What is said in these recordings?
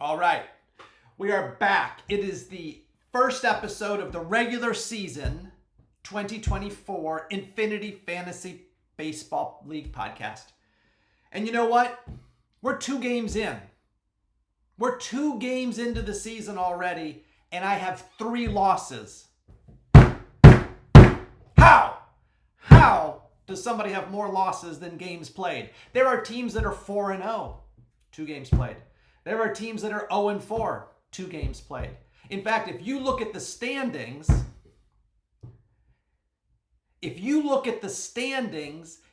All right, we are back. It is the first episode of the regular season 2024 Infinity Fantasy Baseball League podcast. And you know what? We're 2 games in. We're 2 games into the season already, and I have 3 losses. How does somebody have more losses than games played? There are teams that are 4-0, 2 games played. There are teams that are 0-4, 2 games played. In fact, if you look at the standings,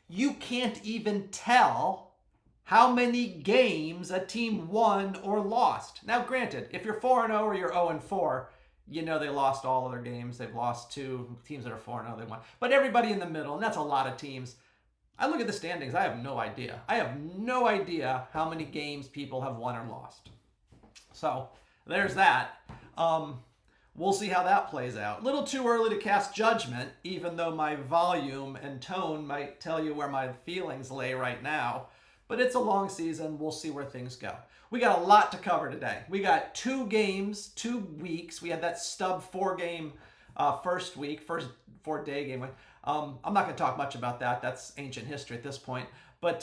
you can't even tell how many games a team won or lost. Now, granted, if you're 4-0 or you're 0-4, you know they lost all of their games. They've lost 2 teams that are 4-0, they won. But everybody in the middle, and that's a lot of teams. I look at the standings, I have no idea. I have no idea how many games people have won or lost. So, there's that. We'll see how that plays out. A little too early to cast judgment, even though my volume and tone might tell you where my feelings lay right now. But it's a long season. We'll see where things go. We got a lot to cover today. We got 2 games, 2 weeks. We had that stub 4-game first 4-day game. I'm not going to talk much about that. That's ancient history at this point. But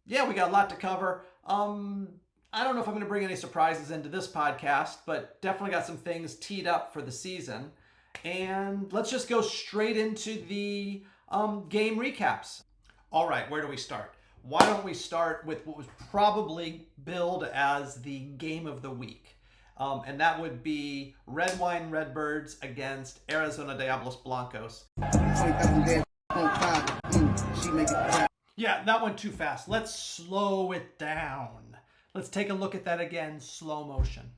yeah, we got a lot to cover. I don't know if I'm going to bring any surprises into this podcast, but definitely got some things teed up for the season. And let's just go straight into the game recaps. All right, where do we start? Why don't we start with what was probably billed as the game of the week? And that would be Red Wine Redbirds against Arizona Diablos Blancos. Yeah, that went too fast. Let's slow it down. Let's take a look at that again, slow motion.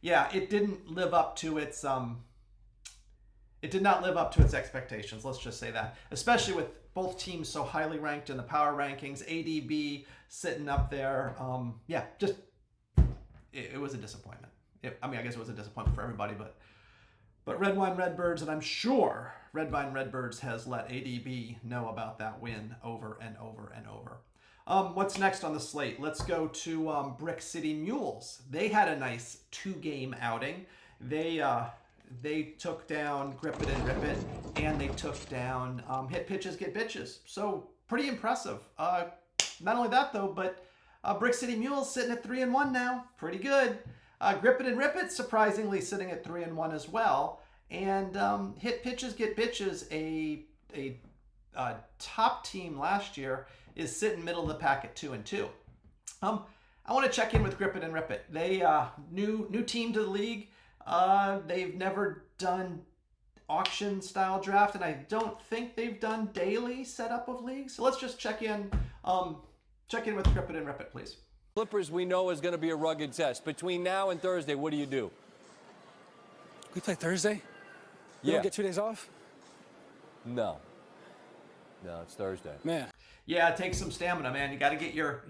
Yeah, it didn't live up to its it did not live up to its expectations, let's just say that. Especially with both teams so highly ranked in the power rankings, ADB sitting up there. Yeah, just it was a disappointment. I guess it was a disappointment for everybody, but Red Wine Redbirds, and I'm sure Red Wine Redbirds has let ADB know about that win over and over and over. What's next on the slate? Let's go to Brick City Mules. They had a nice 2-game outing. They took down Grip It and Rip It, and they took down Hit Pitches, Get Bitches. So pretty impressive. Not only that though, but Brick City Mules sitting at 3-1 now. Pretty good. Grip It and Rip It surprisingly sitting at 3-1 as well. And Hit Pitches, Get Bitches, a top team last year, is sitting middle of the pack at 2-2. I want to check in with Grip It and Rip It. They new team to the league. They've never done auction style draft, and I don't think they've done daily setup of leagues. So let's just check in with Grip It and Rip It, please. Clippers we know is going to be a rugged test. Between now and Thursday, what do? We play Thursday? You don't get 2 days off? No, it's Thursday. Man. Yeah, it takes some stamina, man. You got to get your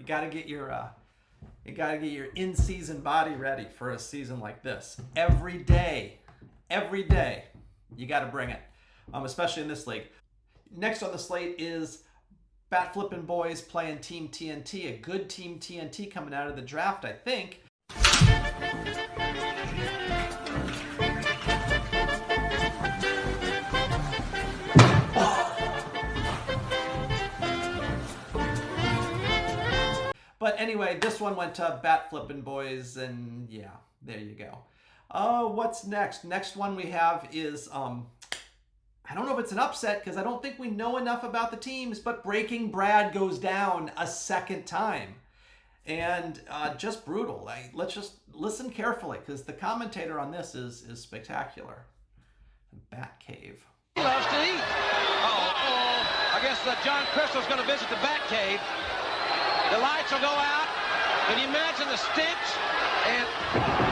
in-season body ready for a season like this. Every day, you got to bring it, especially in this league. Next on the slate is Bat Flippin' Boys playing Team TNT, a good Team TNT coming out of the draft, I think. But anyway, this one went to Bat Flippin' Boys, and yeah, there you go. What's next? Next one we have is, I don't know if it's an upset because I don't think we know enough about the teams, but Breaking Brad goes down a second time. And just brutal. Let's just listen carefully because the commentator on this is spectacular. Bat Cave. He loves to eat. I guess John Crystal's going to visit the Bat Cave. The lights will go out. Can you imagine the stench? And,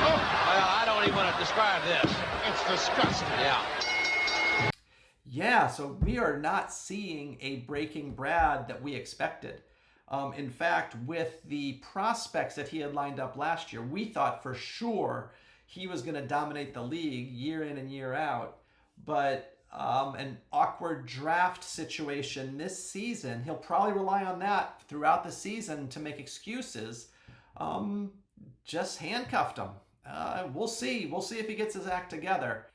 well, I don't even want to describe this. It's disgusting. Yeah. Yeah, so we are not seeing a Breaking Brad that we expected. In fact, with the prospects that he had lined up last year, we thought for sure he was going to dominate the league year in and year out. But an awkward draft situation this season. He'll probably rely on that throughout the season to make excuses. Just handcuffed him. We'll see. We'll see if he gets his act together.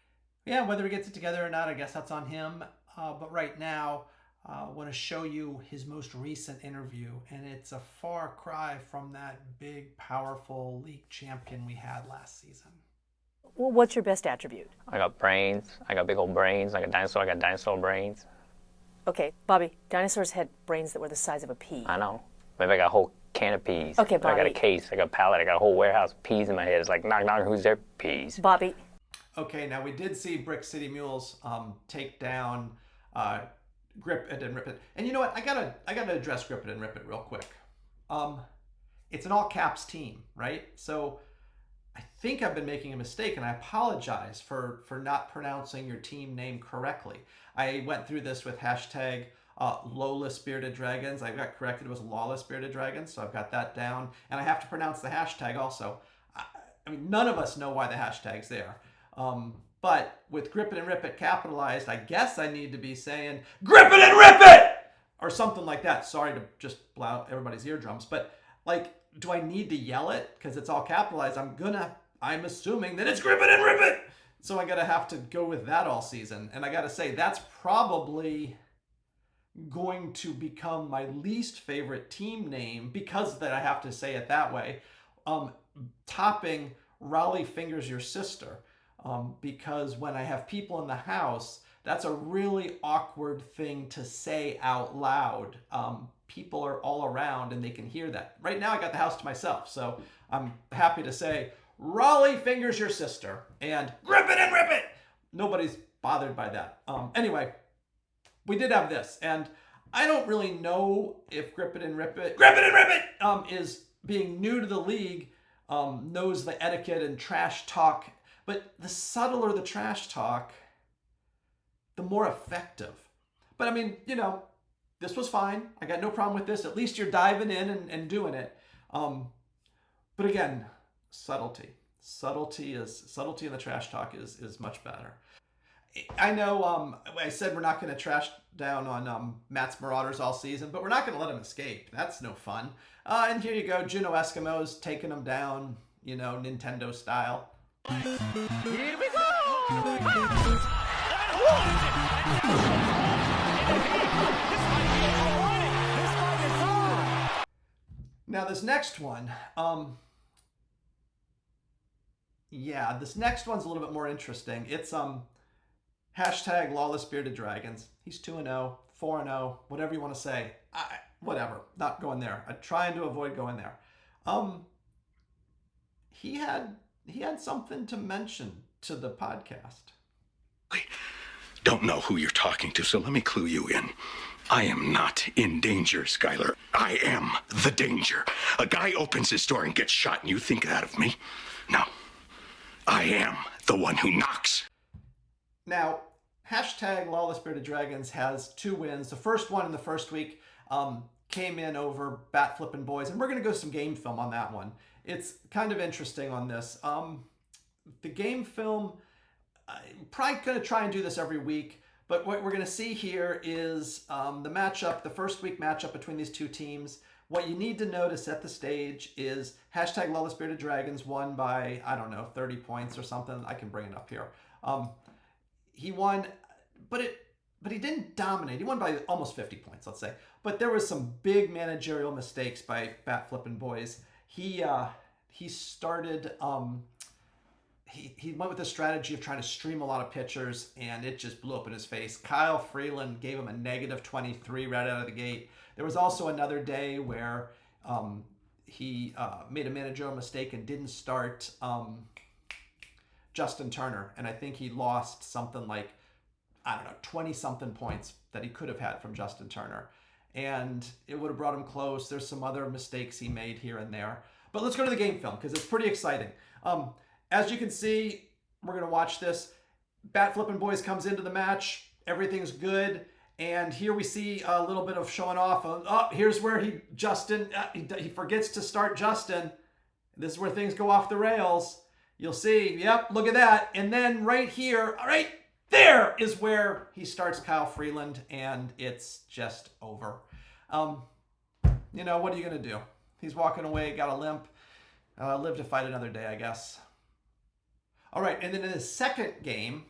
Yeah, whether he gets it together or not, I guess that's on him. But right now, I want to show you his most recent interview, and it's a far cry from that big, powerful league champion we had last season. Well, what's your best attribute? I got brains. I got big old brains. Like a dinosaur, I got dinosaur brains. Okay, Bobby, dinosaurs had brains that were the size of a pea. I know. Maybe I got a whole can of peas. Okay, Bobby. I got a case, I got a pallet, I got a whole warehouse of peas in my head. It's like, knock, knock, who's there? Peas. Bobby. Okay, now we did see Brick City Mules take down Grip It and Rip It. And you know what? I gotta address Grip It and Rip It real quick. It's an all caps team, right? So I think I've been making a mistake, and I apologize for not pronouncing your team name correctly. I went through this with hashtag Lawless Bearded Dragons. I got corrected. It was Lawless Bearded Dragons, so I've got that down. And I have to pronounce the hashtag also. I mean, none of us know why the hashtag's there. But with Grip It and Rip It capitalized, I guess I need to be saying, Grip It and Rip It! Or something like that. Sorry to just blow out everybody's eardrums. But, like, do I need to yell it? Because it's all capitalized. I'm assuming that it's Grip It and Rip It! So I gotta have to go with that all season. And I gotta say, that's probably going to become my least favorite team name because that I have to say it that way. Topping Raleigh Fingers Your Sister. Because when I have people in the house, that's a really awkward thing to say out loud. People are all around and they can hear that. Right now I got the house to myself, so I'm happy to say, Raleigh Fingers Your Sister and Grip It and Rip It! Nobody's bothered by that. Anyway, we did have this, and I don't really know if Grip It and Rip It is being new to the league, knows the etiquette and trash talk. But the subtler the trash talk, the more effective. But I mean, you know, this was fine. I got no problem with this. At least you're diving in and doing it. But again, subtlety. Subtlety in the trash talk is much better. I know I said we're not going to trash down on Matt's Marauders all season, but we're not going to let them escape. That's no fun. And here you go, Juneau Eskimos taking them down, you know, Nintendo style. Here we go! Now this next one, this next one's a little bit more interesting. It's hashtag Lawless Bearded Dragons. He's 2-0, 4-0, whatever you want to say. Whatever, not going there. I'm trying to avoid going there. He had something to mention to the podcast. I don't know who you're talking to, so let me clue you in. I am not in danger, Skylar. I am the danger. A guy opens his door and gets shot, and you think that of me? No. I am the one who knocks. Now, hashtag Lawless Bearded Dragons has 2 wins. The first one in the first week came in over Bat Flippin' Boys, and we're going to go some game film on that one. It's kind of interesting on this. The game film, I'm probably going to try and do this every week, but what we're going to see here is the first week matchup between these two teams. What you need to know to set the stage is hashtag Lawless Bearded Dragons won by, 30 points or something. I can bring it up here. He won, but he didn't dominate. He won by almost 50 points, let's say. But there was some big managerial mistakes by Bat Flippin' Boys. He started, he went with the strategy of trying to stream a lot of pitchers, and it just blew up in his face. Kyle Freeland gave him a negative 23 right out of the gate. There was also another day where he made a managerial mistake and didn't start Justin Turner, and I think he lost something like, 20-something points that he could have had from Justin Turner. And it would have brought him close. There's some other mistakes he made here and there. But let's go to the game film because it's pretty exciting. As you can see, we're going to watch this. Bat Flippin' Boys comes into the match. Everything's good. And here we see a little bit of showing off. Here's where he forgets to start Justin. This is where things go off the rails. You'll see. Yep, look at that. And then right here, all right, there is where he starts Kyle Freeland, and it's just over. What are you going to do? He's walking away, got a limp. Live to fight another day, I guess. All right, and then in his second game,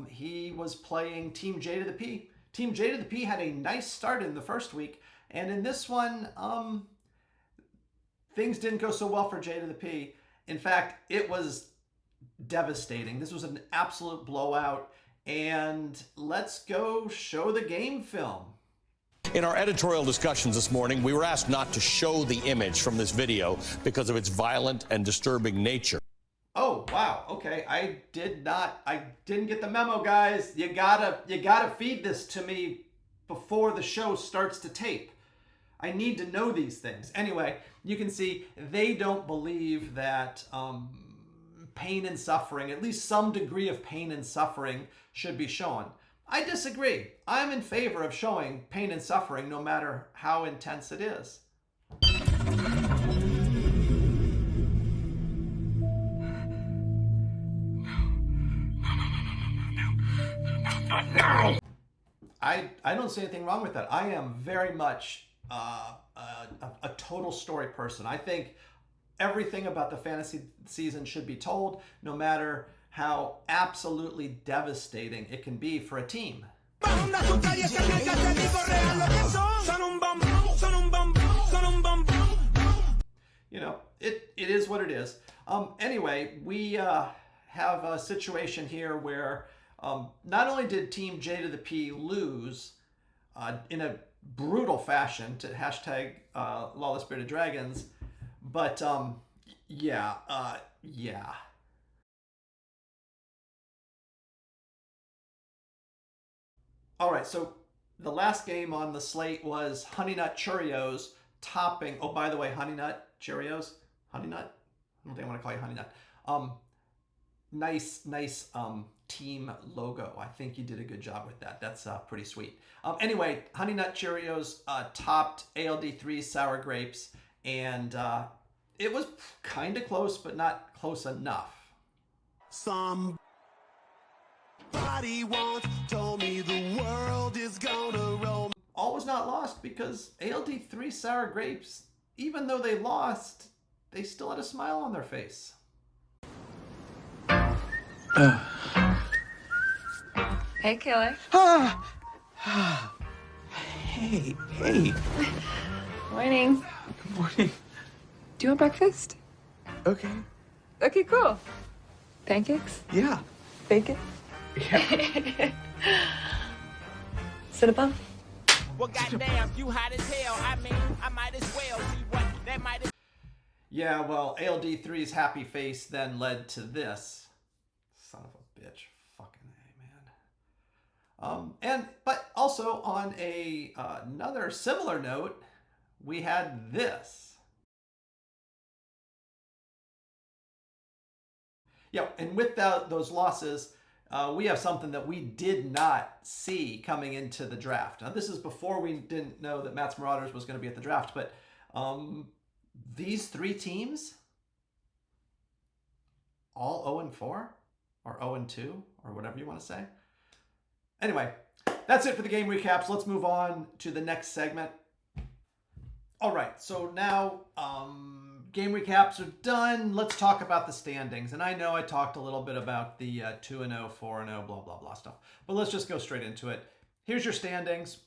he was playing Team J to the P. Team J to the P had a nice start in the first week, and in this one, things didn't go so well for J to the P. In fact, it was devastating. This was an absolute blowout, and let's go show the game film. In our editorial discussions this morning, we were asked not to show the image from this video because of its violent and disturbing nature. Oh, wow. Okay. I didn't get the memo, guys. You gotta feed this to me before the show starts to tape. I need to know these things. Anyway, you can see they don't believe that pain and suffering, at least some degree of pain and suffering, should be shown. I disagree. I'm in favor of showing pain and suffering no matter how intense it is. I don't see anything wrong with that. I am very much a total story person. I think everything about the fantasy season should be told, no matter how absolutely devastating it can be for a team. It is what it is. Anyway, we have a situation here where not only did Team J to the P lose in a brutal fashion to hashtag Lawless Bearded Dragons, but yeah. All right, so the last game on the slate was Honey Nut Cheerios topping. Oh, by the way, Honey Nut Cheerios, Honey Nut. I don't think I want to call you Honey Nut. Nice team logo. I think you did a good job with that. That's pretty sweet. Anyway, Honey Nut Cheerios topped ALD3 Sour Grapes, and it was kind of close, but not close enough. Somebody once told me the world is gonna roll. All was not lost because ALD3 Sour Grapes, even though they lost, they still had a smile on their face. Hey, Killer. Hey. Morning. Good morning. Do you want breakfast? Okay. Okay, cool. Pancakes? Yeah. Bacon? Yeah. Cinnabon? Well, goddamn, you hot as hell. I mean, I might as well see what that might. Yeah, well, ALD3's happy face then led to this. Son of a bitch. Fucking A, man. But also on another similar note, we had this. Yeah, and with those losses, we have something that we did not see coming into the draft. Now, this is before we didn't know that Matt's Marauders was going to be at the draft, but these three teams, all 0-4 or 0-2 or whatever you want to say. Anyway, that's it for the game recaps. Let's move on to the next segment. All right, so now game recaps are done. Let's talk about the standings. And I know I talked a little bit about the 2-0, 4-0, blah, blah, blah stuff. But let's just go straight into it. Here's your standings.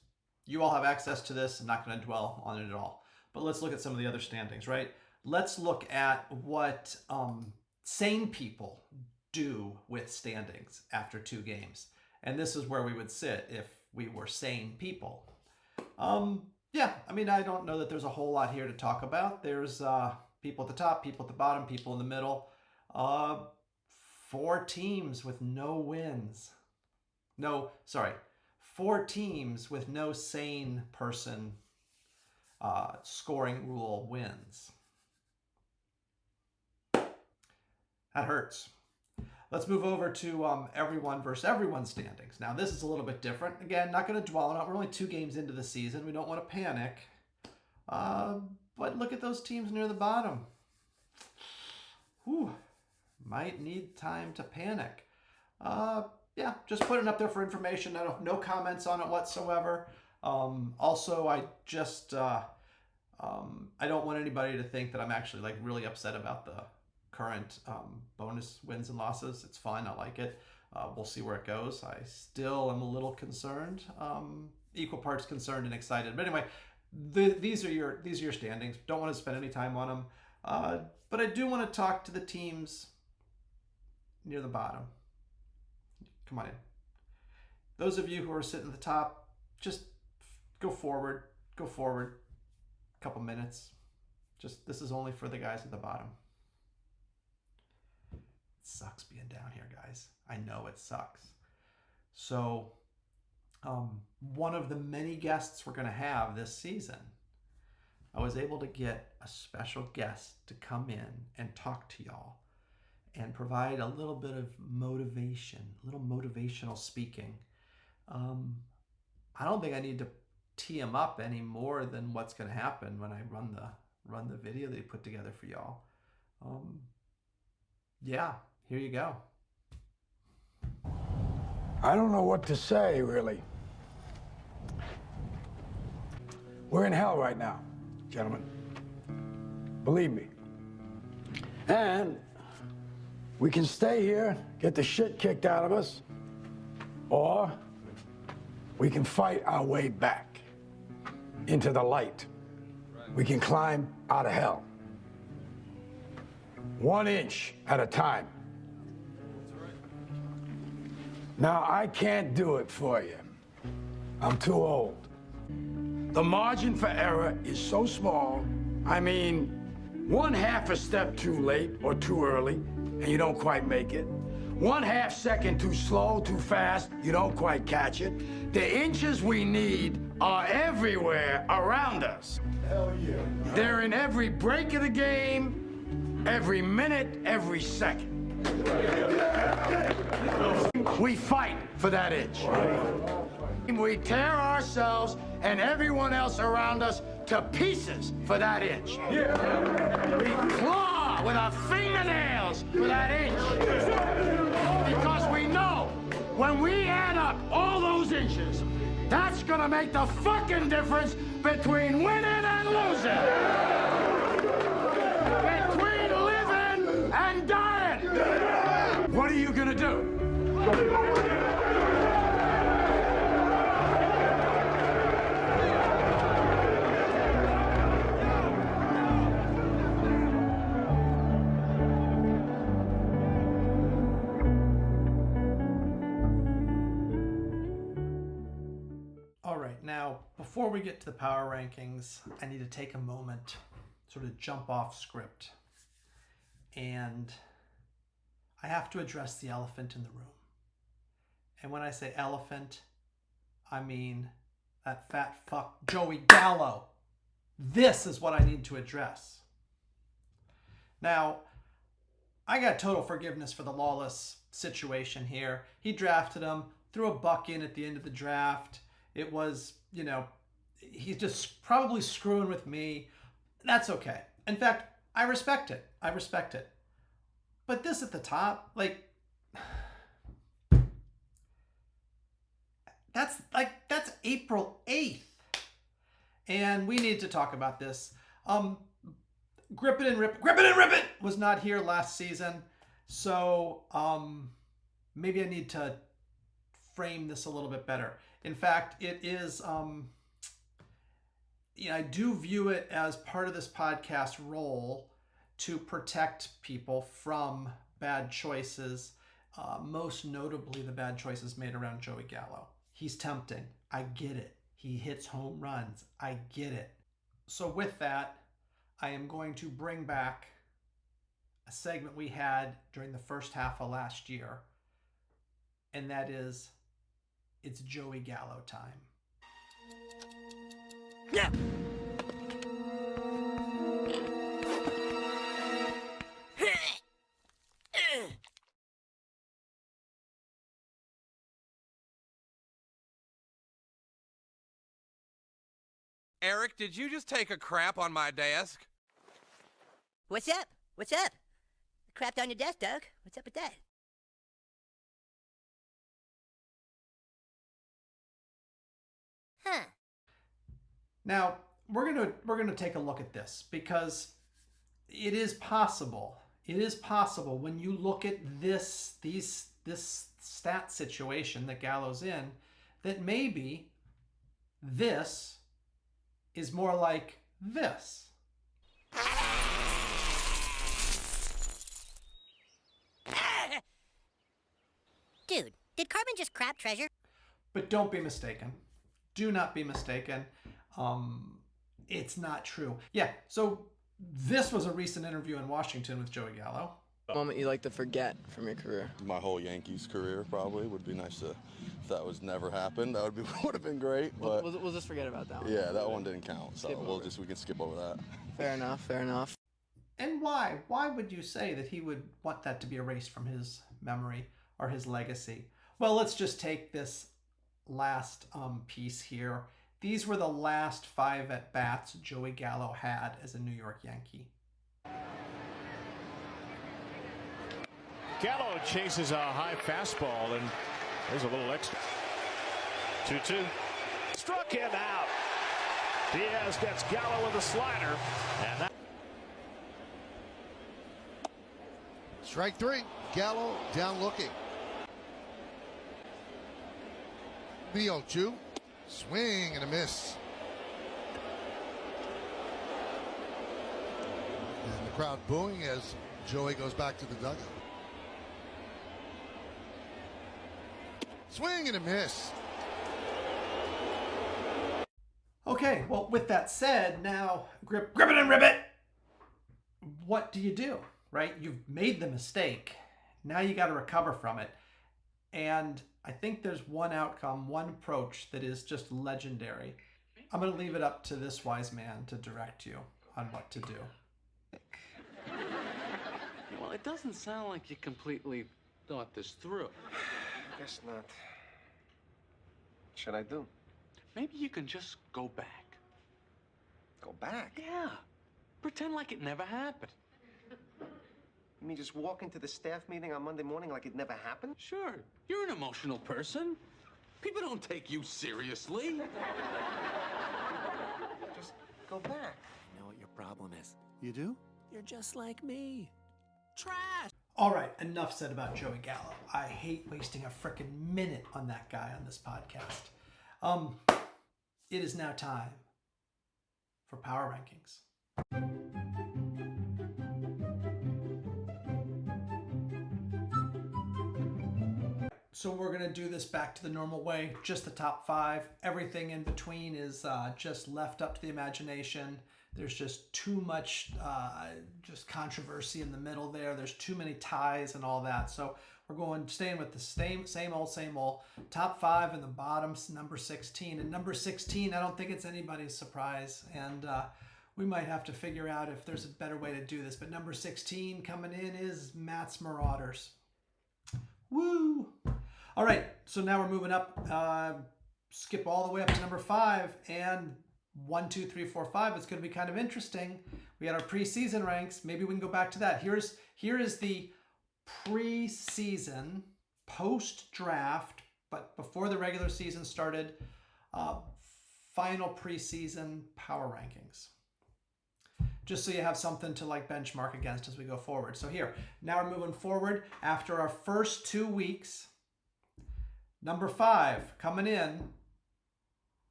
You all have access to this. I'm not going to dwell on it at all. But let's look at some of the other standings, right? Let's look at what sane people do with standings after 2 games. And this is where we would sit if we were sane people. Yeah, I mean, I don't know that there's a whole lot here to talk about. There's people at the top, people at the bottom, people in the middle. 4 teams with no wins. 4 teams with no sane person scoring rule wins. That hurts. Let's move over to everyone versus everyone standings. Now, this is a little bit different. Again, not going to dwell on it. We're only 2 games into the season. We don't want to panic. But look at those teams near the bottom. Whew. Might need time to panic. yeah, just putting it up there for information. No comments on it whatsoever. Also, I just I don't want anybody to think that I'm actually like really upset about the current bonus wins and losses. It's fun. I like it. We'll see where it goes. I still am a little concerned, equal parts concerned and excited. But anyway, these are your standings. Don't want to spend any time on them. But I do want to talk to the teams near the bottom. Come on in. Those of you who are sitting at the top, just go forward. Go forward. A couple minutes. This is only for the guys at the bottom. It sucks being down here, guys. I know it sucks. So, one of the many guests we're going to have this season, I was able to get a special guest to come in and talk to y'all and provide a little bit of motivation, a little motivational speaking. I don't think I need to tee him up any more than what's going to happen when I run the video that he put together for y'all. Yeah, here you go. I don't know what to say, really. We're in hell right now, gentlemen. Believe me. And we can stay here, get the shit kicked out of us, or we can fight our way back into the light. We can climb out of hell. 1 inch at a time. Now, I can't do it for you. I'm too old. The margin for error is so small, I mean, 1/2 a step too late or too early, and you don't quite make it. 1/2 second too slow, too fast, you don't quite catch it. The inches we need are everywhere around us. Hell yeah. They're in every break of the game, every minute, every second. We fight for that inch. We tear ourselves and everyone else around us to pieces for that inch. We claw with our fingernails for that inch. Because we know when we add up all those inches, that's gonna make the fucking difference between winning and losing. Between living and dying. What are you gonna do? All right, now, before we get to the power rankings, I need to take a moment, sort of jump off script. And I have to address the elephant in the room. And when I say elephant, I mean that fat fuck Joey Gallo. This is what I need to address. Now, I got total forgiveness for the Lawless situation here. He drafted him, threw a buck in at the end of the draft. It was, he's just probably screwing with me. That's okay. In fact, I respect it. But this at the top, that's April 8th. And we need to talk about this. Grip it and Rip It was not here last season. So maybe I need to frame this a little bit better. In fact, it is, I do view it as part of this podcast role to protect people from bad choices, most notably the bad choices made around Joey Gallo. He's tempting. I get it. He hits home runs. I get it. So with that, I am going to bring back a segment we had during the first half of last year, and that is, it's Joey Gallo time. Yeah. Eric, did you just take a crap on my desk? What's up? What's up? Crapped on your desk, Doug. What's up with that? Now, we're gonna take a look at this because it is possible. It is possible when you look at this stat situation that Gallo's in, that maybe this is more like this. Dude, did Carbon just crap treasure? But don't be mistaken. Do not be mistaken. It's not true. Yeah, so this was a recent interview in Washington with Joey Gallo. Moment you like to forget from your career? My whole Yankees career, probably. Would be nice to, if that was never happened, that would have been great. But We'll just forget about that one. yeah, that one didn't count, so we can skip over that. Fair enough, fair enough. And why? Why would you say that he would want that to be erased from his memory or his legacy? Well, let's just take this last piece here. These were the last 5 at-bats Joey Gallo had as a New York Yankee. Gallo chases a high fastball, and there's a little extra. 2-2. Struck him out. Diaz gets Gallo with a slider, and that. Strike 3. Gallo down looking. The 0-2. Swing and a miss. And the crowd booing as Joey goes back to the dugout. Swing and a miss. Okay, well, with that said, now grip it and rip it. What do you do, right? You've made the mistake. Now you got to recover from it. And I think there's one outcome, one approach that is just legendary. I'm going to leave it up to this wise man to direct you on what to do. Well, it doesn't sound like you completely thought this through. Guess not. What should I do? Maybe you can just go back. Go back? Yeah. Pretend like it never happened. You mean just walk into the staff meeting on Monday morning like it never happened? Sure. You're an emotional person. People don't take you seriously. Just go back. I know what your problem is. You do? You're just like me. Trash. All right, enough said about Joey Gallo. I hate wasting a frickin' minute on that guy on this podcast. It is now time for Power Rankings. So we're going to do this back to the normal way, just the top 5. Everything in between is just left up to the imagination. There's just too much just controversy in the middle there. There's too many ties and all that. So we're staying with the same old. Top 5 and the bottom's number 16. And number 16, I don't think it's anybody's surprise. And we might have to figure out if there's a better way to do this. But number 16 coming in is Matt's Marauders. Woo! All right, so now we're moving up. Skip all the way up to number 5, and 1, 2, 3, 4, 5. It's going to be kind of interesting. We had our preseason ranks. Maybe we can go back to that. Here is the preseason, post-draft, but before the regular season started, final preseason power rankings. Just so you have something to like benchmark against as we go forward. So here, now we're moving forward after our first 2 weeks. Number 5 coming in,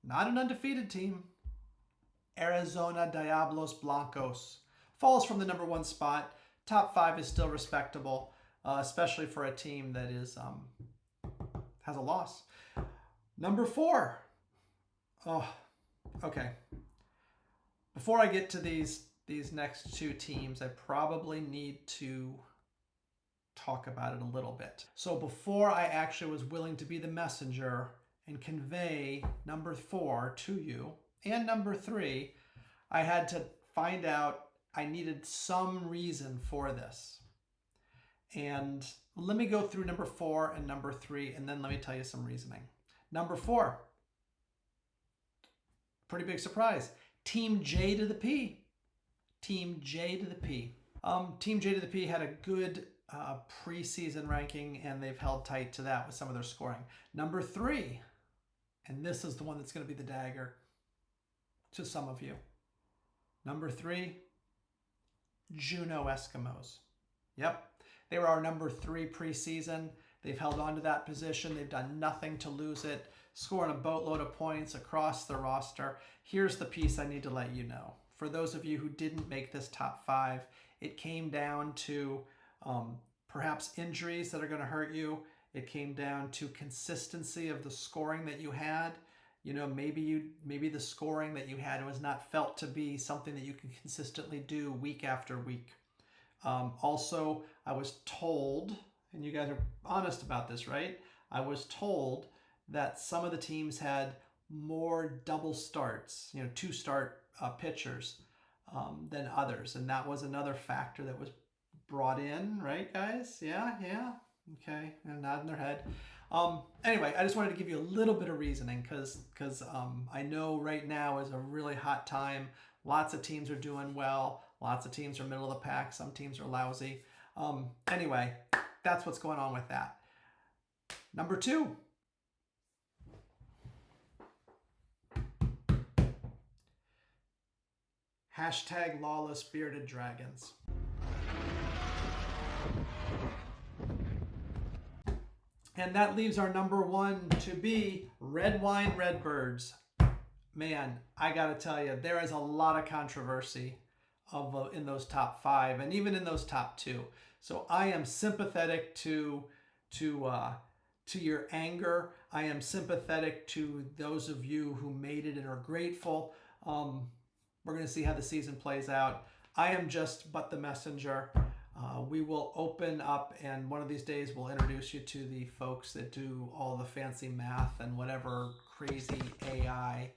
not an undefeated team, Arizona Diablos Blancos. Falls from the number 1 spot. Top 5 is still respectable, especially for a team that is has a loss. Number 4. Oh, okay. Before I get to these next 2 teams, I probably need to talk about it a little bit. So before I actually was willing to be the messenger and convey number 4 to you and number 3, I had to find out I needed some reason for this. And let me go through number 4 and number 3, and then let me tell you some reasoning. Number 4, pretty big surprise. Team J to the P. Team J to the P. Team J to the P had a good preseason ranking, and they've held tight to that with some of their scoring. Number 3, and this is the one that's going to be the dagger. to some of you. Number 3, Juneau Eskimos. Yep, they were our number 3 preseason. They've held on to that position. They've done nothing to lose it, scoring a boatload of points across the roster. Here's the piece I need to let you know. For those of you who didn't make this top 5, it came down to perhaps injuries that are going to hurt you. It came down to consistency of the scoring that you had. You know, maybe the scoring that you had was not felt to be something that you can consistently do week after week. Also, I was told, and you guys are honest about this, right? I was told that some of the teams had more double starts, 2-start pitchers than others. And that was another factor that was brought in, right, guys? Yeah. Okay, and nodding their head. Anyway, I just wanted to give you a little bit of reasoning because I know right now is a really hot time. Lots of teams are doing well. Lots of teams are middle of the pack. Some teams are lousy. Anyway, that's what's going on with that. Number 2. Hashtag lawless bearded dragons. And that leaves our number 1 to be Red Wine Redbirds. Man, I gotta tell you, there is a lot of controversy in those top 5 and even in those top 2. So I am sympathetic to your anger. I am sympathetic to those of you who made it and are grateful. We're going to see how the season plays out. I am just but the messenger. We will open up, and one of these days we'll introduce you to the folks that do all the fancy math and whatever crazy AI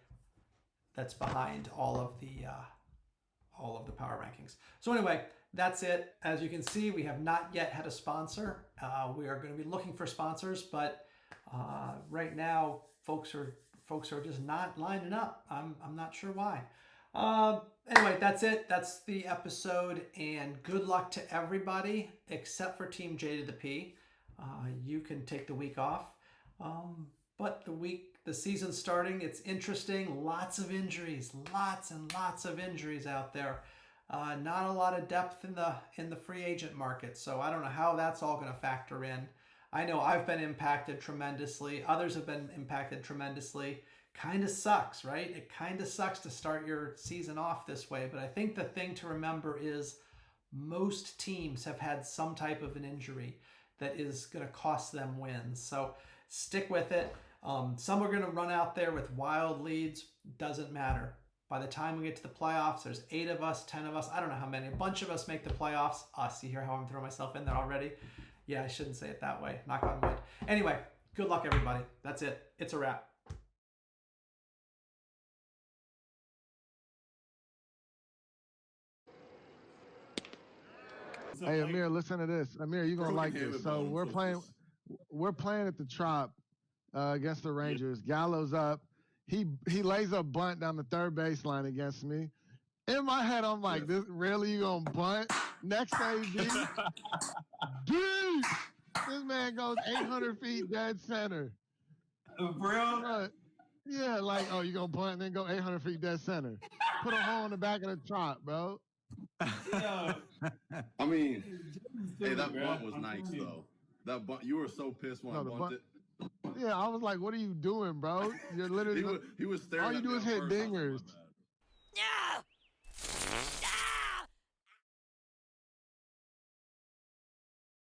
that's behind all of the power rankings. So anyway, that's it. As you can see, we have not yet had a sponsor. We are going to be looking for sponsors, but right now, folks are just not lining up. I'm not sure why. Anyway, that's it. That's the episode, and good luck to everybody except for Team J to the P. You can take the week off, but the season's starting. It's interesting. Lots of injuries, lots and lots of injuries out there. Not a lot of depth in the free agent market, so I don't know how that's all going to factor in. I know I've been impacted tremendously. Others have been impacted tremendously. Kind of sucks, right? It kind of sucks to start your season off this way, but I think the thing to remember is most teams have had some type of an injury that is going to cost them wins. So stick with it. Some are going to run out there with wild leads. Doesn't matter. By the time we get to the playoffs, there's 8 of us, 10 of us. I don't know how many. A bunch of us make the playoffs. You hear how I'm throwing myself in there already? Yeah, I shouldn't say it that way. Knock on wood. Anyway, good luck, everybody. That's it. It's a wrap. Hey Amir, listen to this. Amir, you're gonna like this. So we're playing at the Trop against the Rangers. Gallo's up. He lays a bunt down the third baseline against me. In my head, I'm like, "This really you gonna bunt next AB?" Dude, this man goes 800 feet dead center. For real? Yeah, like, oh, you gonna bunt and then go 800 feet dead center. Put a hole in the back of the Trop, bro. I mean, hey, that bunt was nice though. That bunt, you were so pissed when I bunted. Yeah, I was like, "What are you doing, bro? You're literally." He was staring. All you do is hit dingers. No!